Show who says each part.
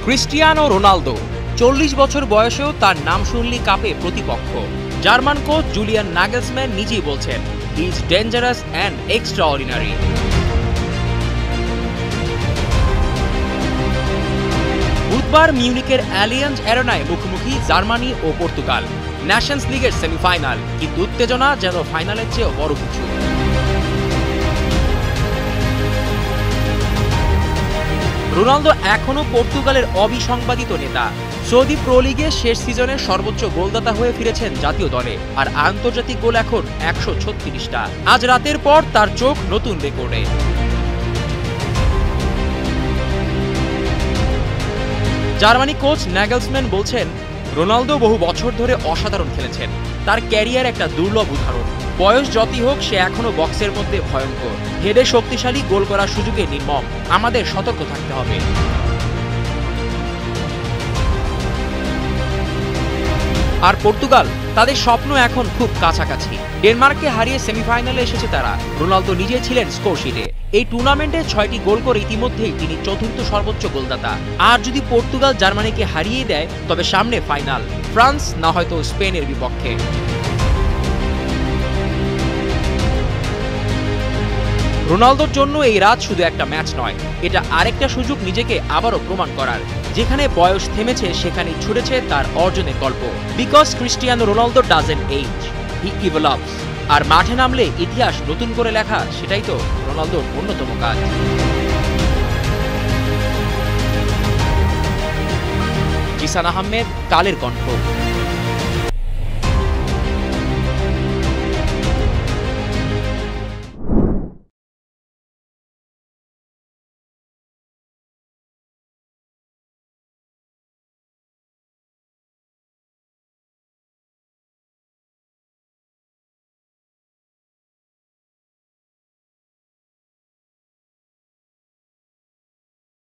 Speaker 1: Cristiano Ronaldo ৪০ বছর বয়সেও তার নাম শুনলেই কাঁপে প্রতিপক্ষ। জার্মান কোচ জুলিয়ান নাগেলসম্যান নিজেই বলছেন, he is dangerous and extraordinary. বুধবার মিউনিকের অ্যালিয়াঞ্জ অ্যারেনায় মুখোমুখি জার্মানি ও পর্তুগাল। ন্যাশনস লিগের সেমিফাইনাল, কিন্তু উত্তেজনা যেন ফাইনালের চেয়েও বড় কিছু। রোনালদো এখনও পর্তুগালের অবিসংবাদিত নেতা। সৌদি প্রো লিগে শেষ সিজনের সর্বোচ্চ গোলদাতা হয়ে ফিরেছেন জাতীয় দলে, আর আন্তর্জাতিক গোল এখন ১৩৬টা। আজ রাতের পর তার চোখ নতুন রেকর্ডে। জার্মানি কোচ নাগেলসম্যান বলছেন, রোনালদো বহু বছর ধরে অসাধারণ খেলেছেন। তার ক্যারিয়ার একটা দুর্লভ উদাহরণ। বয়স যতই হোক, সে এখনো বক্সের মধ্যে ভয়ঙ্কর। হেডে শক্তিশালী, গোল করার সুযোগে নির্মম। আমাদের সতর্ক থাকতে হবে। আর পর্তুগাল, তাদের স্বপ্ন এখন খুব কাছাকাছি। ডেনমার্ককে হারিয়ে সেমিফাইনালে এসেছে তারা। রোনালদো নিজে ছিলেন স্কোরশিটে। এই টুর্নামেন্টে 6টি গোল করে ইতিমধ্যেই তিনি চতুর্থ সর্বোচ্চ গোলদাতা। আর যদি পর্তুগাল জার্মানিকে হারিয়ে দেয়, তবে সামনে ফাইনাল, ফ্রান্স না হয়তো স্পেনের বিপক্ষে। রোনালদোর জন্য এই রাত শুধু একটা ম্যাচ নয়, এটা আরেকটা সুযোগ নিজেকে আবারও প্রমাণ করার। যেখানে বয়স থেমেছে, সেখানেই ছুটেছে তার অর্জনের গল্প। Because Cristiano Ronaldo doesn't age, he develops. আর মাঠে নামলে ইতিহাস নতুন করে লেখা, সেটাই তো রোনালদোর অন্যতম কাজ। জিসান আহমেদ, কালের কণ্ঠ।